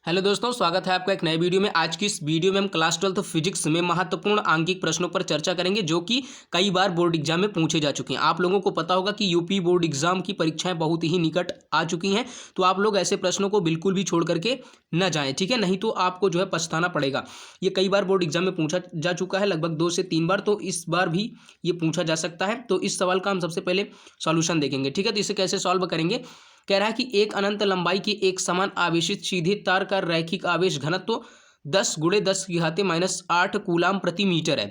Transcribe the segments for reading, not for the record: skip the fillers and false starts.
Hello दोस्तों, स्वागत है आपका एक नए वीडियो में। आज की इस वीडियो में हम क्लास 12th फिजिक्स में महत्वपूर्ण आंकिक प्रश्नों पर चर्चा करेंगे जो कि कई बार बोर्ड एग्जाम में पूछे जा चुके हैं। आप लोगों को पता होगा कि यूपी बोर्ड एग्जाम की परीक्षाएं बहुत ही निकट आ चुकी हैं, तो आप लोग ऐसे प्रश्नों को बिल्कुल भी छोड़ करके न जाएं, ठीक है। नहीं तो आपको जो है पछताना पड़ेगा। ये कई बार बोर्ड एग्जाम में पूछा जा चुका है, लगभग 2 से 3 बार, तो इस बार भी ये पूछा जा सकता है। तो इस सवाल का हम सबसे पहले सॉल्यूशन देखेंगे, ठीक है। तो इसे कैसे सॉल्व करेंगे। कह रहा है कि एक अनंत लंबाई की एक समान आवेशित सीधी तार का रैखिक आवेश घनत्व 10 गुणे 10 की घाते -8 कूलाम प्रति मीटर है।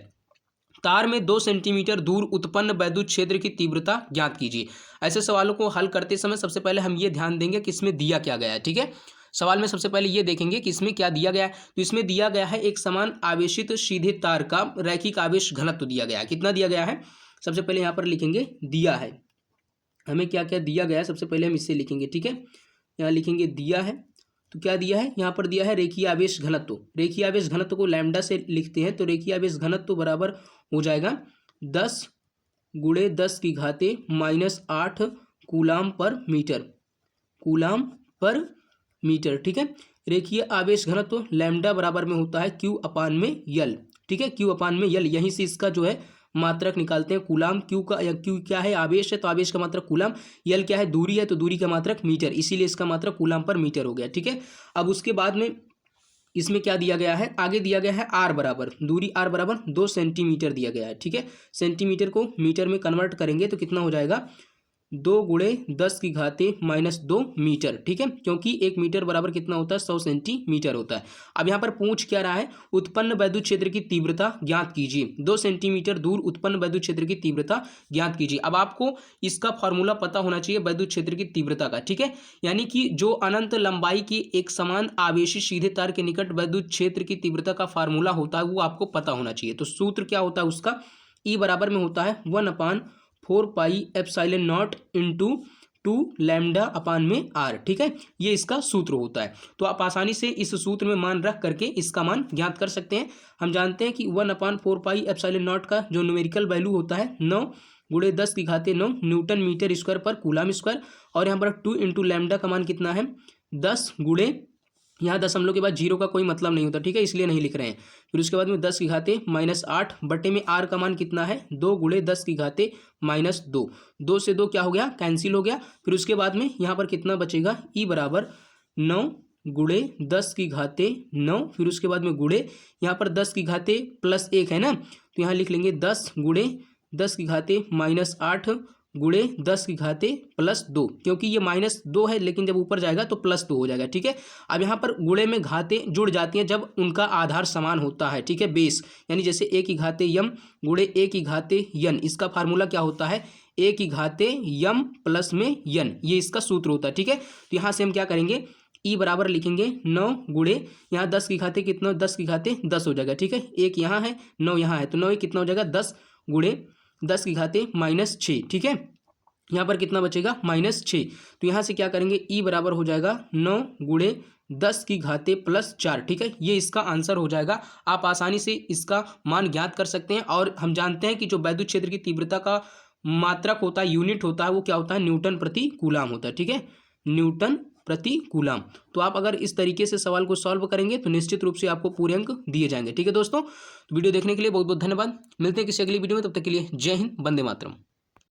तार में 2 सेंटीमीटर दूर उत्पन्न वैद्युत क्षेत्र की तीव्रता ज्ञात कीजिए। ऐसे सवालों को हल करते समय सबसे पहले हम ये ध्यान देंगे कि इसमें दिया क्या गया है, ठीक है। सवाल में सबसे पहले ये देखेंगे कि इसमें क्या दिया गया है। तो इसमें दिया गया है एक समान आवेशित सीधे तार का रैखिक आवेश घनत्व दिया गया है। कितना दिया गया है, सबसे पहले यहाँ पर लिखेंगे दिया है। हमें क्या क्या दिया गया है सबसे पहले हम इससे लिखेंगे, ठीक है। यहाँ लिखेंगे दिया है, तो क्या दिया है, यहाँ पर दिया है रेखीय आवेश घनत्व। रेखीय आवेश घनत्व को लैम्डा से लिखते हैं, तो रेखीय आवेश घनत्व बराबर हो जाएगा 10 गुणे 10 की घाते -8 कूलाम पर मीटर, कूलाम पर मीटर, ठीक है। रेखीय आवेश घनत्व लैम्डा बराबर में होता है Q अपान में यल, ठीक है। Q अपान में यल, यहीं से इसका जो है मात्रक निकालते हैं। कूलाम क्यू का, या क्यू क्या है, आवेश है, तो आवेश का मात्रक कूलाम। यल क्या है, दूरी है, तो दूरी का मात्रक मीटर, इसीलिए इसका मात्रक कूलाम पर मीटर हो गया, ठीक है। अब उसके बाद में इसमें क्या दिया गया है, आगे दिया गया है आर बराबर, दूरी आर बराबर 2 सेंटीमीटर दिया गया है, ठीक है। सेंटीमीटर को मीटर में कन्वर्ट करेंगे तो कितना हो जाएगा, 2 गुणे 10 की घाते -2 मीटर, ठीक है। क्योंकि 1 मीटर बराबर कितना होता है, 100 सेंटीमीटर होता है। अब यहाँ पर पूछ क्या रहा है, उत्पन्न वैद्युत क्षेत्र की तीव्रता ज्ञात कीजिए। 2 सेंटीमीटर दूर उत्पन्न वैद्युत क्षेत्र की तीव्रता ज्ञात कीजिए। अब आपको इसका फॉर्मूला पता होना चाहिए वैद्युत क्षेत्र की तीव्रता का, ठीक है। यानी कि जो अनंत लंबाई की एक समान आवेशित सीधे तार के निकट वैद्युत क्षेत्र की तीव्रता का फार्मूला होता है, वो आपको पता होना चाहिए। तो सूत्र क्या होता है उसका, ई बराबर में होता है 1/4 pi epsilon not into 2 lambda upon में आर, ठीक है। ये इसका सूत्र होता है। तो आप आसानी से इस सूत्र में मान रख करके इसका मान ज्ञात कर सकते हैं। हम जानते हैं कि 1/4 पाई एप्सिलॉन नॉट का जो न्यूमेरिकल वैल्यू होता है 9 गुणे 10 की घाते 9 न्यूटन मीटर स्क्वायर पर कूलाम स्क्वायर, और यहाँ पर 2 इंटू लैम्डा का मान कितना है 10 गुणे, यहाँ दशमलव के बाद जीरो का कोई मतलब नहीं होता, ठीक है, इसलिए नहीं लिख रहे हैं। फिर उसके बाद में 10 की घाते -8 बटे में आर का मान कितना है 2 गुणे 10 की घाते -2, 2 से 2 क्या हो गया, कैंसिल हो गया। फिर उसके बाद में यहाँ पर कितना बचेगा, ई बराबर 9 गुणे 10 की घाते 9, फिर उसके बाद में गुणे, यहाँ पर 10 की घाते +1 है ना, तो यहाँ लिख लेंगे 10 गुणे 10 की घाते -8 गुणे 10 की घाते +2, क्योंकि ये -2 है, लेकिन जब ऊपर जाएगा तो +2 हो जाएगा, ठीक है। अब यहाँ पर गुणे में घाते जुड़ जाती हैं जब उनका आधार समान होता है, ठीक है, बेस, यानी जैसे a की घाते यम गुणे a की घाते यन, इसका फार्मूला क्या होता है, a की घाते यम प्लस में यन, ये इसका सूत्र होता है, ठीक है। तो यहाँ से हम क्या करेंगे, ई बराबर लिखेंगे 9 गुणे, यहाँ 10 की घाते कितना, 10 की घाते 10 हो जाएगा, ठीक है। एक यहाँ है 9 यहाँ है, तो 9 कितना हो जाएगा 10 गुणे 10 की घाते -6, ठीक है। यहाँ पर कितना बचेगा -6, तो यहाँ से क्या करेंगे, ई बराबर हो जाएगा 9 गुणे 10 की घाते +4, ठीक है। ये इसका आंसर हो जाएगा। आप आसानी से इसका मान ज्ञात कर सकते हैं। और हम जानते हैं कि जो वैद्युत क्षेत्र की तीव्रता का मात्रक होता है, यूनिट होता है, वो क्या होता है, न्यूटन प्रति कूलाम होता है, ठीक है, न्यूटन प्रति कूलाम। तो आप अगर इस तरीके से सवाल को सॉल्व करेंगे तो निश्चित रूप से आपको पूरे अंक दिए जाएंगे, ठीक है दोस्तों। तो वीडियो देखने के लिए बहुत बहुत धन्यवाद। मिलते हैं किसी अगली वीडियो में, तब तक के लिए जय हिंद, वंदे मातरम।